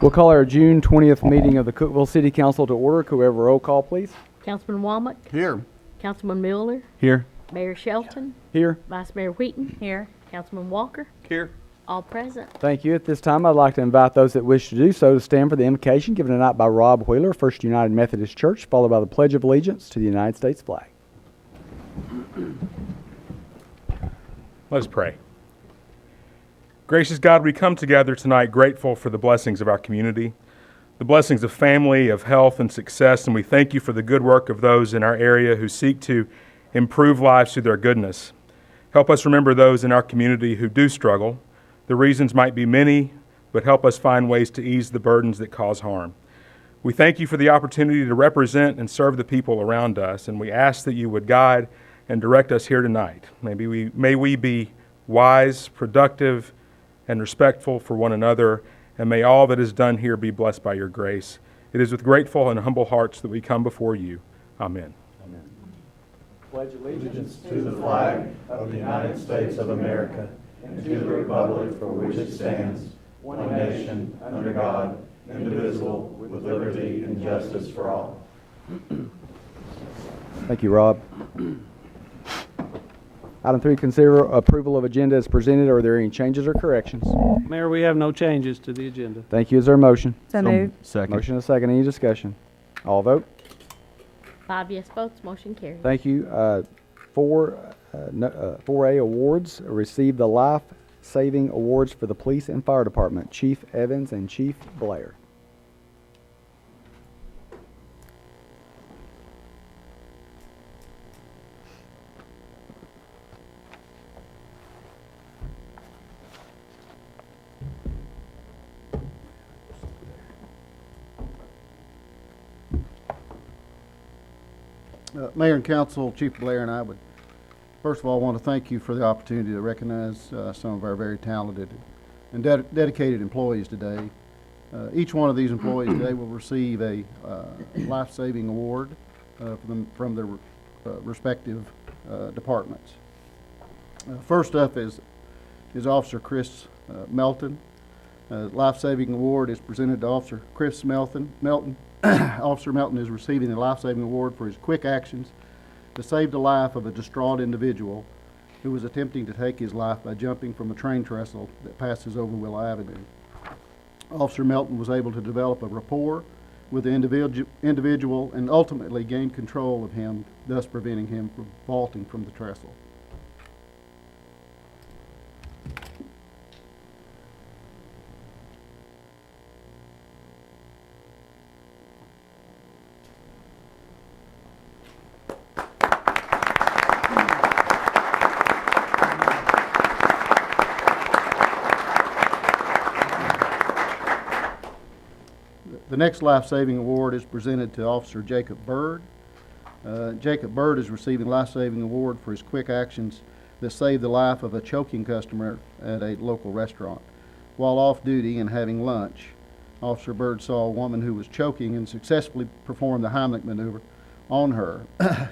We'll call our June 20th meeting of the Cookeville City Council to order. Could we have a roll call, please? Councilman Womack. Here. Councilman Miller. Here. Mayor Shelton. Here. Vice Mayor Wheaton. Here. Councilman Walker. Here. All present. Thank you. At this time, I'd like to invite those that wish to do so to stand for the invocation given tonight by Rob Wheeler, First United Methodist Church, followed by the Pledge of Allegiance to the United States flag. Let us pray. Gracious God, we come together tonight grateful for the blessings of our community, the blessings of family, of health and success, and we thank you for the good work of those in our area who seek to improve lives through their goodness. Help us remember those in our community who do struggle. The reasons might be many, but help us find ways to ease the burdens that cause harm. We thank you for the opportunity to represent and serve the people around us, and we ask that you would guide and direct us here tonight. May we be wise, productive, and respectful for one another, and may all that is done here be blessed by your grace. It is with grateful and humble hearts that we come before you. Amen. Amen. Pledge allegiance to the flag of the United States of America and to the republic for which it stands, one nation, under God, indivisible, with liberty and justice for all. Thank you, Rob. Item 3, consider approval of agenda as presented. Are there any changes or corrections? Mayor, we have no changes to the agenda. Thank you. Is there a motion? So moved. Second. Motion and a second. Any discussion? All vote. 5 yes votes, motion carries. Thank you. 4A awards. Receive the life-saving awards for the police and fire department, Chief Evans and Chief Blair. Mayor and Council, Chief Blair and I would first of all want to thank you for the opportunity to recognize some of our very talented and dedicated employees today. Each one of these employees today will receive a life-saving award from their respective departments. First up is Officer Chris Melton. Life-saving award is presented to Officer Chris Melton. Officer Melton is receiving the life-saving award for his quick actions to save the life of a distraught individual who was attempting to take his life by jumping from a train trestle that passes over Willow Avenue. Officer Melton was able to develop a rapport with the individual and ultimately gain control of him, thus preventing him from vaulting from the trestle. The next life-saving award is presented to Officer Jacob Bird. Jacob Bird is receiving a life-saving award for his quick actions that saved the life of a choking customer at a local restaurant. While off duty and having lunch, Officer Bird saw a woman who was choking and successfully performed the Heimlich maneuver on her.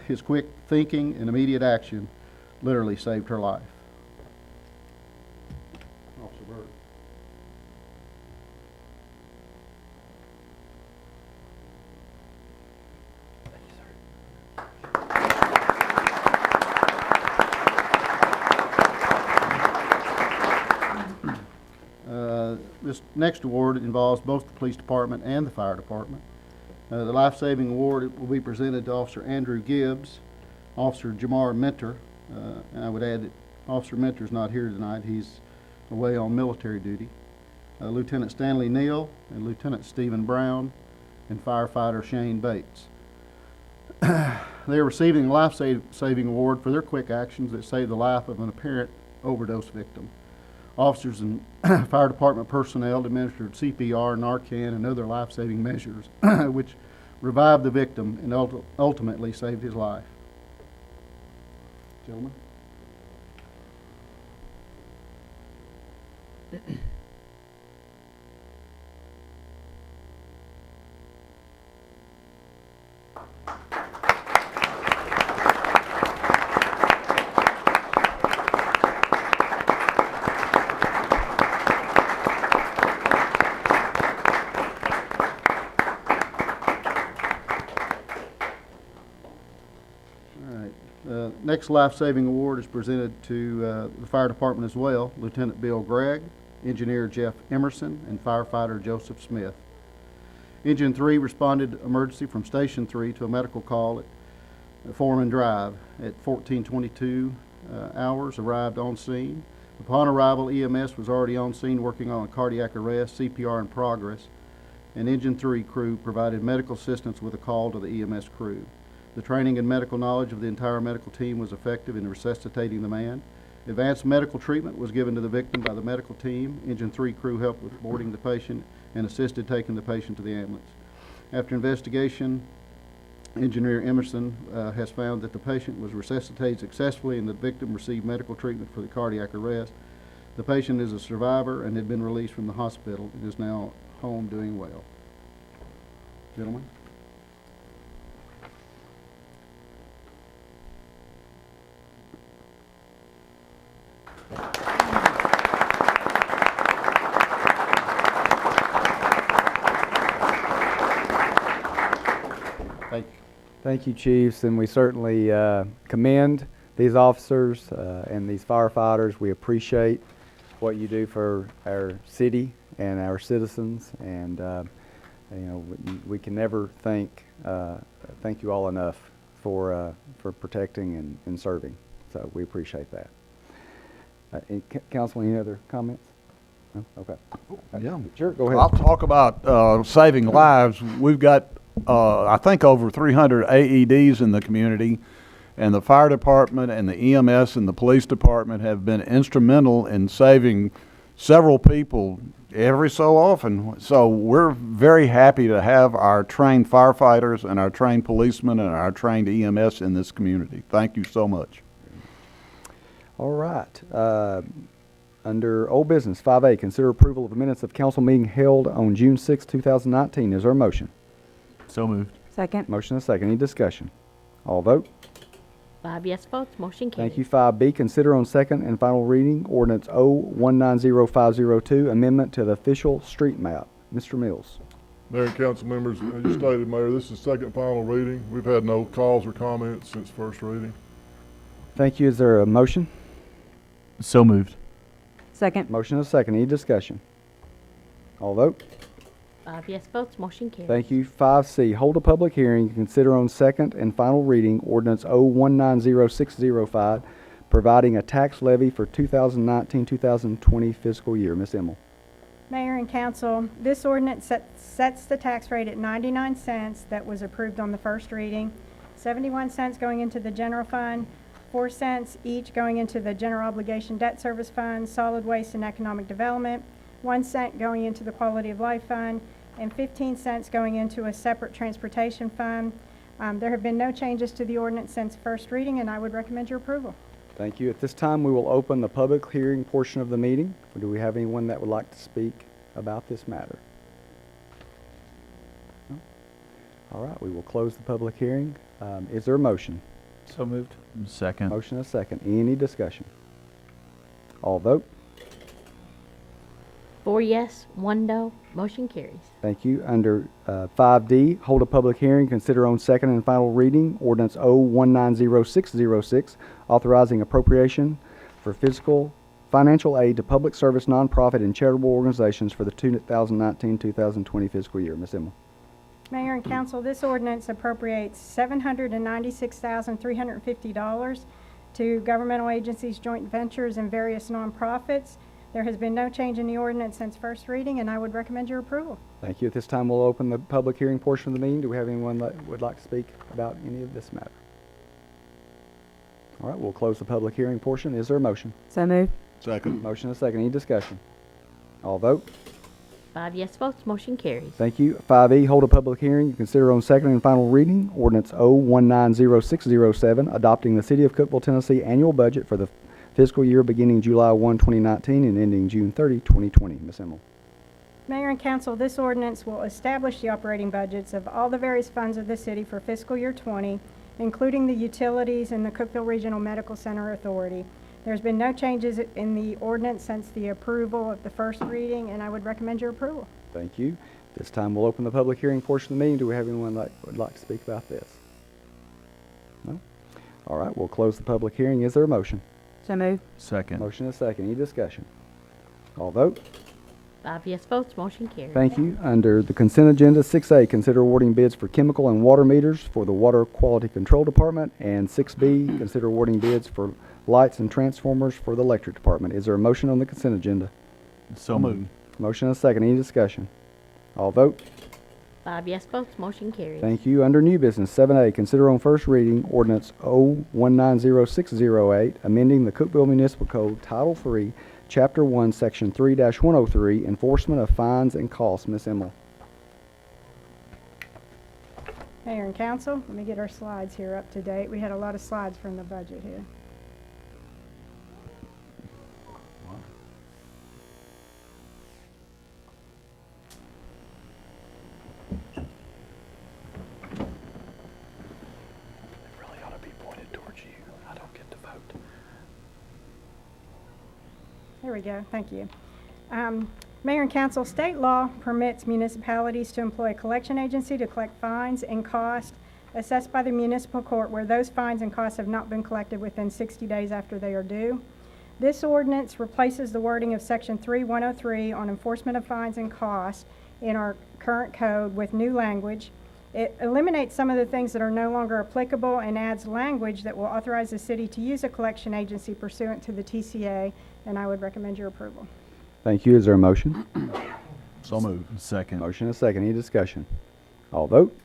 His quick thinking and immediate action literally saved her life. Officer Bird. This next award involves both the police department and the fire department. The life-saving award will be presented to Officer Andrew Gibbs, Officer Jamar Mentor, and I would add that Officer Mentor is not here tonight. He's away on military duty. Lieutenant Stanley Neal and Lieutenant Stephen Brown and Firefighter Shane Bates. They are receiving a life-saving award for their quick actions that saved the life of an apparent overdose victim. Officers and fire department personnel administered CPR, Narcan, and other life-saving measures, which revived the victim and ultimately saved his life. Gentlemen. Next life-saving award is presented to the fire department as well. Lieutenant Bill Gragg, Engineer Jeff Emerson, and Firefighter Joseph Smith. Engine 3 responded emergency from Station 3 to a medical call at Foreman Drive at 14:22 hours, arrived on scene. Upon arrival, EMS was already on scene working on a cardiac arrest, CPR in progress, and Engine 3 crew provided medical assistance with a call to the EMS crew. The training and medical knowledge of the entire medical team was effective in resuscitating the man. Advanced medical treatment was given to the victim by the medical team. Engine 3 crew helped with boarding the patient and assisted taking the patient to the ambulance. After investigation, Engineer Emerson has found that the patient was resuscitated successfully and the victim received medical treatment for the cardiac arrest. The patient is a survivor and had been released from the hospital and is now home doing well. Gentlemen. Thank you. Thank you, Chiefs, and we certainly commend these officers and these firefighters. We appreciate what you do for our city and our citizens, and we can never thank you all enough for protecting and serving. So we appreciate that. Councilman, any other comments? No? Okay. Yeah. Sure, go ahead. I'll talk about saving lives. We've got, I think, over 300 AEDs in the community, and the fire department and the EMS and the police department have been instrumental in saving several people every so often. So we're very happy to have our trained firefighters and our trained policemen and our trained EMS in this community. Thank you so much. All right. Under old business, 5A, consider approval of the minutes of council meeting held on June 6, 2019. Is there a motion? So moved. Second. Motion and a second. Any discussion? All vote. 5 yes votes, motion carries. Thank you. 5B, consider on second and final reading ordinance O-190502, amendment to the official street map. Mr. Mills. Mayor and council members, as you stated, Mayor, this is second and final reading. We've had no calls or comments since first reading. Thank you. Is there a motion? So moved. Second. Motion and a second. Any discussion? All vote. 5 yes votes, motion carries. Thank you. 5C, hold a public hearing and consider on second and final reading ordinance O-190605, providing a tax levy for 2019-2020 fiscal year. Ms. Emmel. Mayor and council, this ordinance sets the tax rate at 99 cents that was approved on the first reading, 71 cents going into the general fund, 4 cents each going into the general obligation debt service fund, solid waste and economic development, 1 cent going into the quality of life fund, and 15 cents going into a separate transportation fund. There have been no changes to the ordinance since first reading, and I would recommend your approval. Thank you. At this time, we will open the public hearing portion of the meeting. Do we have anyone that would like to speak about this matter? No? All right, we will close the public hearing. Is there a motion? So moved. Second. Motion and a second. Any discussion? All vote. 4 yes, 1 no, motion carries. Thank you. Under 5D, hold a public hearing, consider on second and final reading ordinance O-190606, authorizing appropriation for fiscal financial aid to public service, nonprofit, and charitable organizations for the 2019-2020 fiscal year. Ms. Emmel. Mayor and council, this ordinance appropriates $796,350 to governmental agencies, joint ventures, and various nonprofits. There has been no change in the ordinance since first reading, and I would recommend your approval. Thank you. At this time, we'll open the public hearing portion of the meeting. Do we have anyone that would like to speak about any of this matter? All right, we'll close the public hearing portion. Is there a motion? So moved. Second. Motion and a second. Any discussion? All vote. 5 yes votes, motion carries. Thank you. 5E, hold a public hearing. Consider on second and final reading ordinance O-190607, adopting the City of Cookeville, Tennessee annual budget for the fiscal year beginning July 1, 2019 and ending June 30, 2020. Ms. Emmel. Mayor and council, this ordinance will establish the operating budgets of all the various funds of the city for fiscal year 20, including the utilities and the Cookeville Regional Medical Center Authority. There's been no changes in the ordinance since the approval of the first reading, and I would recommend your approval. Thank you. This time we'll open the public hearing portion of the meeting. Do we have anyone that would like to speak about this? No? All right, we'll close the public hearing. Is there a motion? So moved. Second. Motion and a second. Any discussion? All vote. 5 yes votes, motion carries. Thank you. Under the consent agenda, 6A, consider awarding bids for chemical and water meters for the Water Quality Control Department, and 6B, consider awarding bids for lights and transformers for the Electric Department. Is there a motion on the consent agenda? So moved. Motion and a second. Any discussion? All vote. 5 yes votes, motion carries. Thank you. Under new business, 7A, consider on first reading ordinance O-190608, amending the Cookeville Municipal Code, Title III, Chapter 1, Section 3-103, enforcement of fines and costs. Ms. Emmel. Mayor and council, let me get our slides here up to date. We had a lot of slides from the budget here. Really ought to be pointed towards you. I don't get to vote. There we go, thank you. Mayor and council, state law permits municipalities to employ a collection agency to collect fines and costs assessed by the municipal court where those fines and costs have not been collected within 60 days after they are due. This ordinance replaces the wording of section 3103 on enforcement of fines and costs in our current code with new language. It eliminates some of the things that are no longer applicable and adds language that will authorize the city to use a collection agency pursuant to the TCA, and I would recommend your approval. Thank you. Is there a motion? So moved. Second. Motion and a second. Any discussion? All vote.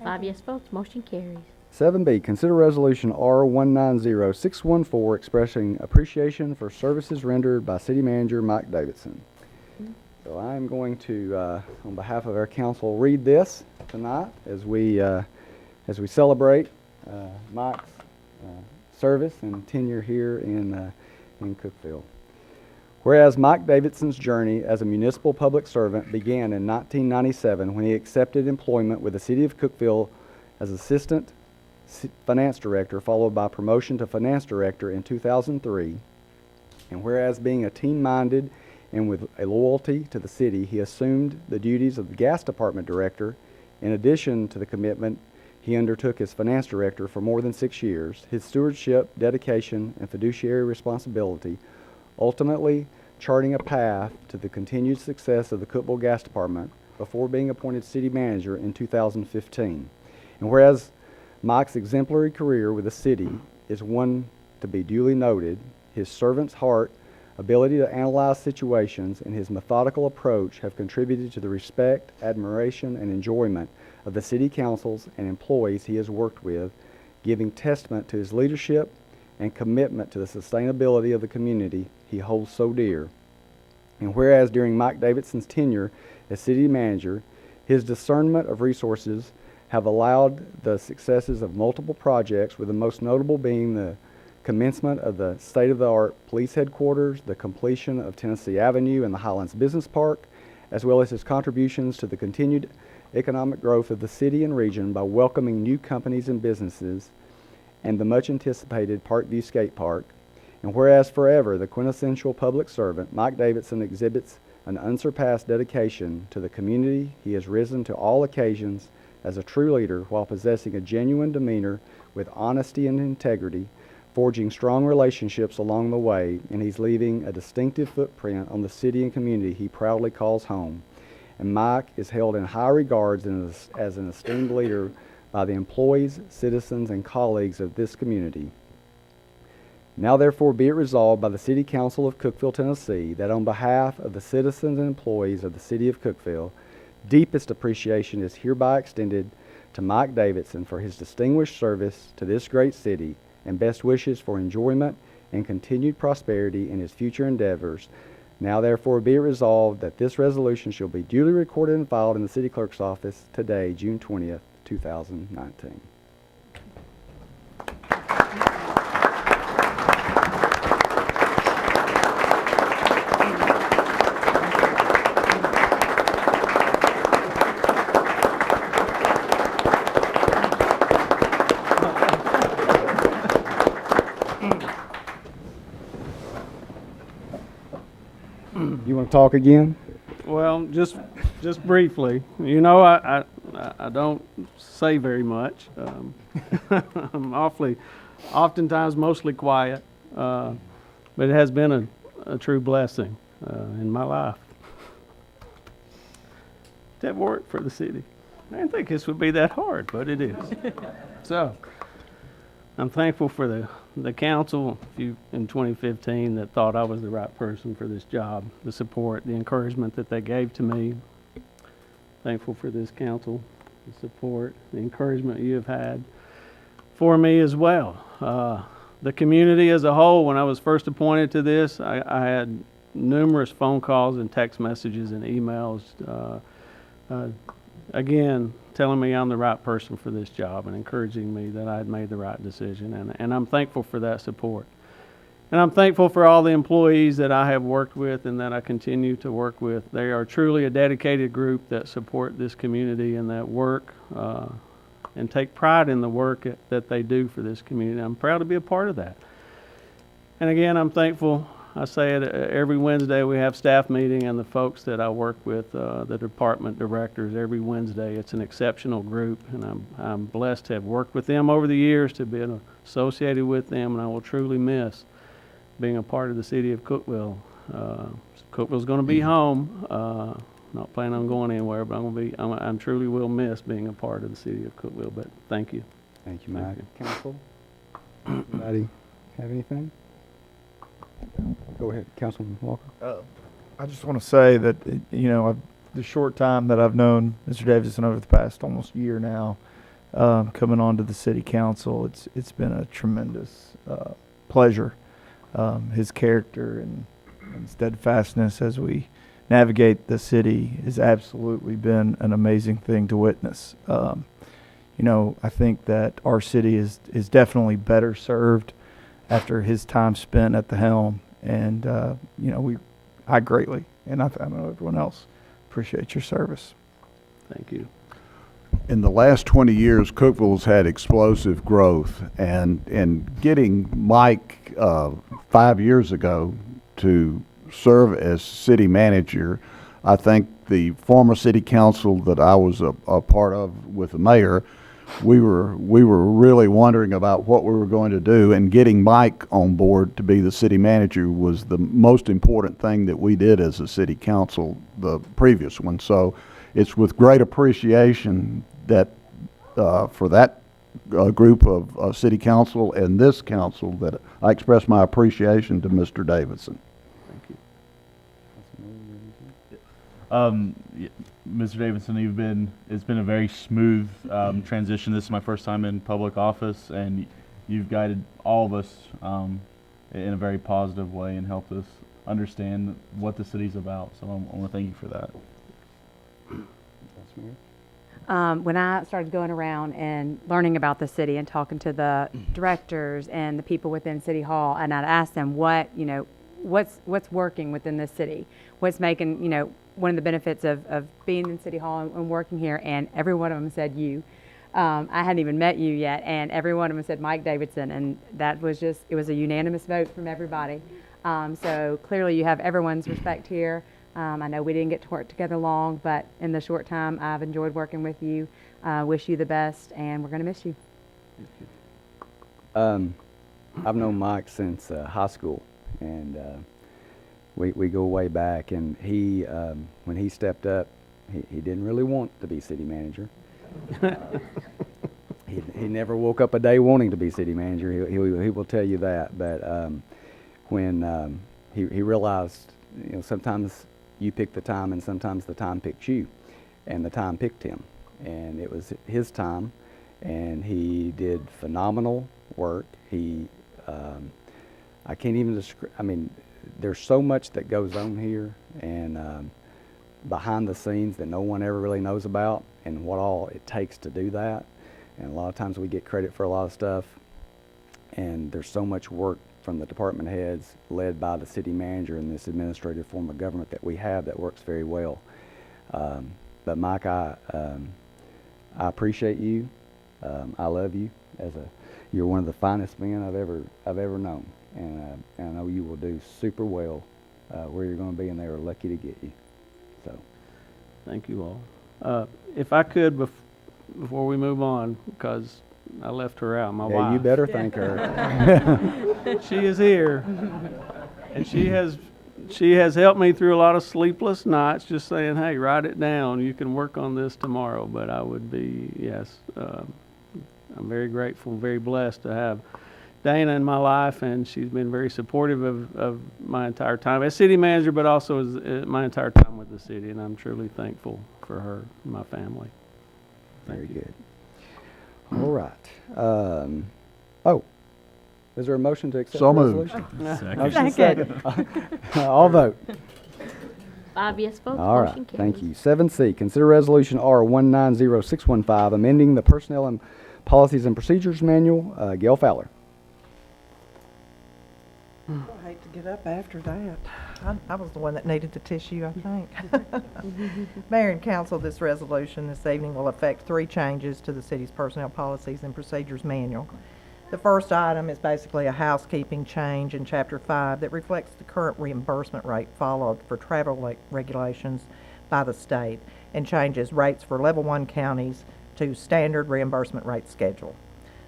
5 yes votes, motion carries. 7B, consider resolution R-190614 expressing appreciation for services rendered by City Manager Mike Davidson. So I'm going to, on behalf of our council, read this tonight as we celebrate Mike's service and tenure here in Cookeville. Whereas Mike Davidson's journey as a municipal public servant began in 1997 when he accepted employment with the City of Cookeville as Assistant Finance Director, followed by promotion to Finance Director in 2003. And whereas being a team-minded and with a loyalty to the city, he assumed the duties of the Gas Department Director. In addition to the commitment he undertook as Finance Director for more than 6 years, his stewardship, dedication, and fiduciary responsibility ultimately charting a path to the continued success of the Cookeville Gas Department before being appointed City Manager in 2015. And whereas Mike's exemplary career with the city is one to be duly noted, his servant's heart, ability to analyze situations, and his methodical approach have contributed to the respect, admiration, and enjoyment of the city councils and employees he has worked with, giving testament to his leadership and commitment to the sustainability of the community he holds so dear. And whereas during Mike Davidson's tenure as city manager, his discernment of resources have allowed the successes of multiple projects, with the most notable being the commencement of the state-of-the-art police headquarters, the completion of Tennessee Avenue and the Highlands Business Park, as well as his contributions to the continued economic growth of the city and region by welcoming new companies and businesses, and the much-anticipated Parkview Skate Park. And whereas forever the quintessential public servant, Mike Davidson exhibits an unsurpassed dedication to the community, he has risen to all occasions as a true leader while possessing a genuine demeanor with honesty and integrity, forging strong relationships along the way, and he's leaving a distinctive footprint on the city and community he proudly calls home. And Mike is held in high regards as an esteemed leader by the employees, citizens, and colleagues of this community. Now therefore be it resolved by the City Council of Cookeville, Tennessee, that on behalf of the citizens and employees of the City of Cookeville, deepest appreciation is hereby extended to Mike Davidson for his distinguished service to this great city, and best wishes for enjoyment and continued prosperity in his future endeavors. Now therefore be it resolved that this resolution shall be duly recorded and filed in the City Clerk's office today, June 20th, 2019. You want to talk again? Well, just briefly, you know, I I don't say very much. I'm oftentimes mostly quiet, but it has been a true blessing in my life to have worked for the city. I didn't think this would be that hard, but it is. So, I'm thankful for the council in 2015 that thought I was the right person for this job, the support, the encouragement that they gave to me. Thankful for this council, the support, the encouragement you have had for me as well. The community as a whole, when I was first appointed to this, I had numerous phone calls and text messages and emails, again, telling me I'm the right person for this job and encouraging me that I had made the right decision. And I'm thankful for that support. And I'm thankful for all the employees that I have worked with and that I continue to work with. They are truly a dedicated group that support this community and that work and take pride in the work that they do for this community. I'm proud to be a part of that. And again, I'm thankful. I say it every Wednesday we have staff meeting, and the folks that I work with, the department directors, every Wednesday. It's an exceptional group, and I'm blessed to have worked with them over the years, to be associated with them, and I will truly miss being a part of the city of Cookeville. Cookeville's going to be home. Not planning on going anywhere, but I'm truly will miss being a part of the city of Cookeville. But thank you. Thank you, Mike. Council? Anybody have anything? Go ahead, Councilman Walker. I just want to say that, the short time that I've known Mr. Davidson over the past almost year now, coming on to the city council, it's been a tremendous pleasure. His character and steadfastness as we navigate the city has absolutely been an amazing thing to witness. I think that our city is definitely better served after his time spent at the helm, and I greatly, and I know everyone else, appreciate your service. Thank you. In the last 20 years, Cookeville's had explosive growth, and getting Mike 5 years ago to serve as city manager, I think the former city council that I was a part of with the mayor, we were really wondering about what we were going to do, and getting Mike on board to be the city manager was the most important thing that we did as a city council, the previous one. So it's with great appreciation that for that group of city council and this council that I express my appreciation to Mr. Davidson. Mr. Davidson, it's been a very smooth transition. This is my first time in public office, and you've guided all of us in a very positive way and helped us understand what the city's about. So I want to thank you for that. When I started going around and learning about the city and talking to the directors and the people within City Hall, and I'd ask them what's working within this city, what's making, one of the benefits of being in City Hall and working here, and every one of them said you. I hadn't even met you yet, and every one of them said Mike Davidson, and that was it was a unanimous vote from everybody. So clearly you have everyone's respect here. I know we didn't get to work together long, but in the short time I've enjoyed working with you. Wish you the best, and we're going to miss you. I've known Mike since high school, and we go way back, and he when he stepped up, he didn't really want to be city manager. He never woke up a day wanting to be city manager. He will tell you that. But when he realized, sometimes you pick the time, and sometimes the time picked you, and the time picked him, and it was his time, and he did phenomenal work. I can't even describe. I mean, there's so much that goes on here, and behind the scenes that no one ever really knows about, and what all it takes to do that. And a lot of times we get credit for a lot of stuff, and there's so much work from the department heads led by the city manager in this administrative form of government that we have that works very well. But Mike, I appreciate you. I love you. You're one of the finest men I've ever known, and I know you will do super well where you're going to be, and they are lucky to get you. So, thank you all. If I could, before we move on, because I left her out, my Yeah, wife. you better thank her. She is here, and she has helped me through a lot of sleepless nights, just saying, hey, write it down. You can work on this tomorrow. But I would be, yes, I'm very grateful, very blessed to have Dana in my life, and she's been very supportive of my entire time as city manager, but also as my entire time with the city, and I'm truly thankful for her and my family. Very good. All right. Oh, is there a motion to accept So the moved. resolution? Second. Motion second. All vote. 5 yes votes, All right, motion carries. thank you. 7C, consider resolution R190615, amending the Personnel and Policies and Procedures Manual. Gail Fowler. I hate to get up after that. I was the one that needed the tissue, I think. Mayor and council, this resolution this evening will affect 3 changes to the city's personnel policies and procedures manual. The first item is basically a housekeeping change in Chapter 5 that reflects the current reimbursement rate followed for travel regulations by the state and changes rates for Level 1 counties to standard reimbursement rate schedule.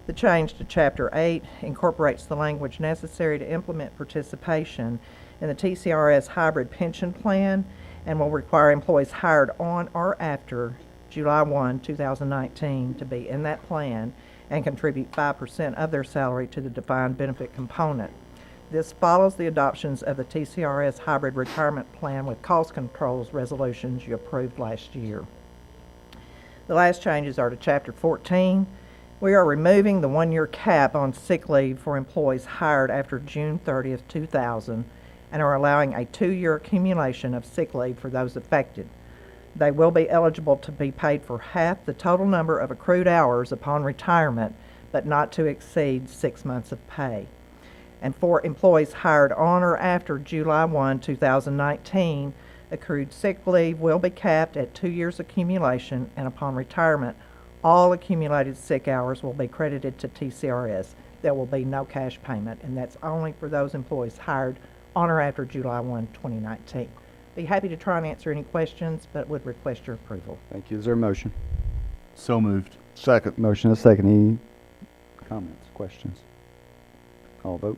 The change to Chapter 8 incorporates the language necessary to implement participation in the TCRS hybrid pension plan and will require employees hired on or after July 1, 2019 to be in that plan and contribute 5% of their salary to the defined benefit component. This follows the adoptions of the TCRS hybrid retirement plan with cost controls resolutions you approved last year. The last changes are to Chapter 14. We are removing the 1-year cap on sick leave for employees hired after June 30th, 2000, and are allowing a 2-year accumulation of sick leave for those affected. They will be eligible to be paid for half the total number of accrued hours upon retirement, but not to exceed 6 months of pay. And for employees hired on or after July 1, 2019, accrued sick leave will be capped at 2 years accumulation, and upon retirement, all accumulated sick hours will be credited to TCRS. There will be no cash payment, and that's only for those employees hired on or after July 1, 2019. Be happy to try and answer any questions, but would request your approval. Thank you. Is there a motion? So moved. Second. Motion is second. Any comments, questions? All vote.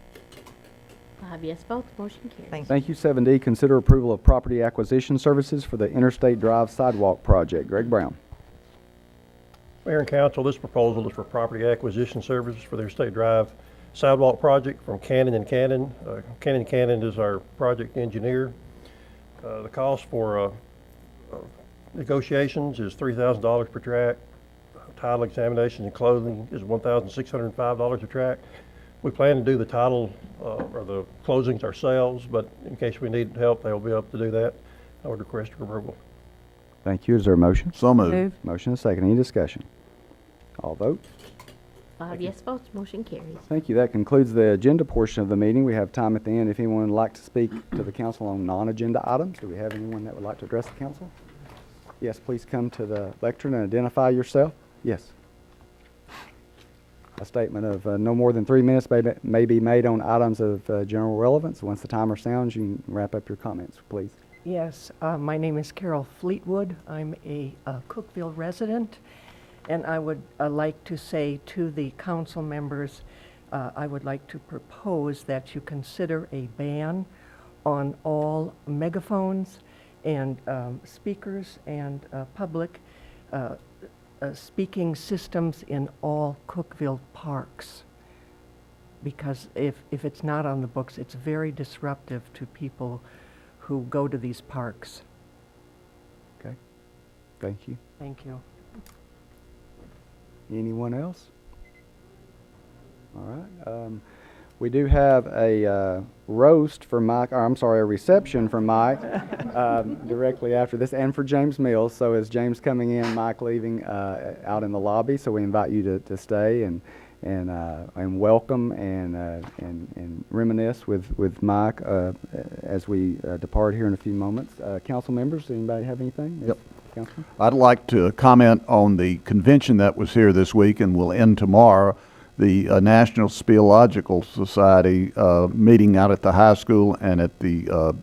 5 yes votes, motion carries. Thank you. Thank you. 7D, consider approval of property acquisition services for the Interstate Drive Sidewalk project. Greg Brown. Mayor and council, this proposal is for property acquisition services for the Interstate Drive Sidewalk project from Cannon & Cannon. Cannon & Cannon is our project engineer. The cost for negotiations is $3,000 per track. Title examination and closing is $1,605 a track. We plan to do the title or the closings ourselves, but in case we need help, they'll be able to do that. I would request your approval. Thank you. Is there a motion? So moved. Move. Motion is second. Any discussion? All vote. 5 yes votes, motion carries. Thank you. That concludes the agenda portion of the meeting. We have time at the end if anyone would like to speak to the council on non-agenda items. Do we have anyone that would like to address the council? Yes, please come to the lectern and identify yourself. Yes. A statement of no more than 3 minutes may be made on items of general relevance. Once the timer sounds, you can wrap up your comments, please. Yes, my name is Carol Fleetwood. I'm a Cookeville resident, and I would like to say to the council members, I would like to propose that you consider a ban on all megaphones and speakers and public speaking systems in all Cookeville parks. Because if it's not on the books, it's very disruptive to people who go to these parks. Okay. Thank you. Thank you. Anyone else? All right. We do have a roast for Mike, or I'm sorry, a reception for Mike directly after this, and for James Mills. So as James coming in, Mike leaving out in the lobby. So we invite you to stay and welcome and reminisce with Mike as we depart here in a few moments. Council members, anybody have anything? Yep. Councilman? I'd like to comment on the convention that was here this week and will end tomorrow. The National Speleological Society meeting out at the high school and at the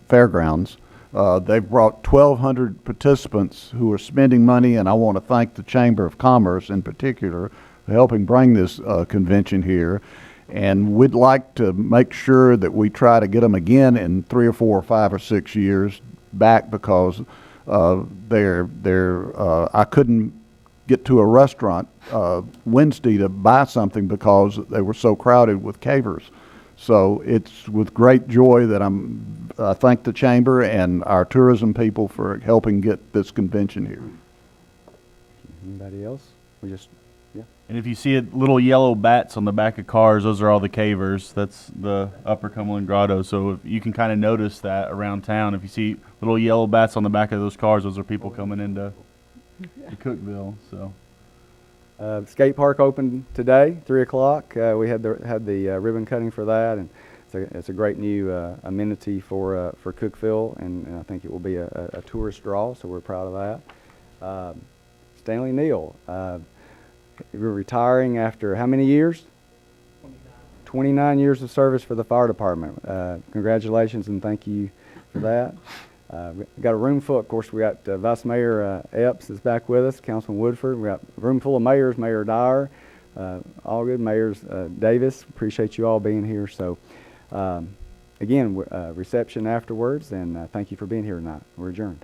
fairgrounds. They've brought 1,200 participants who are spending money, and I want to thank the Chamber of Commerce in particular for helping bring this convention here. And we'd like to make sure that we try to get them again in 3 or 4 or 5 or 6 years back, because I couldn't get to a restaurant Wednesday to buy something because they were so crowded with cavers. So it's with great joy that I thank the Chamber and our tourism people for helping get this convention here. Anybody else? We just, yeah. And if you see little yellow bats on the back of cars, those are all the cavers. That's the Upper Cumberland Grotto. So if you can kind of notice that around town. If you see little yellow bats on the back of those cars, those are people coming into Cookeville. So. Skate park opened today, 3 o'clock. We had the ribbon cutting for that, and it's a great new amenity for Cookeville, and I think it will be a tourist draw. So we're proud of that. Stanley, Neal, you're retiring after how many years? 29 years of service for the fire department. Congratulations and thank you for that. We got a room full. Of course, we got Vice Mayor Epps is back with us, Councilman Woodford. We got a room full of mayors, Mayor Dyer, all good mayors. Davis, appreciate you all being here. So, again, reception afterwards, and thank you for being here tonight. We're adjourned.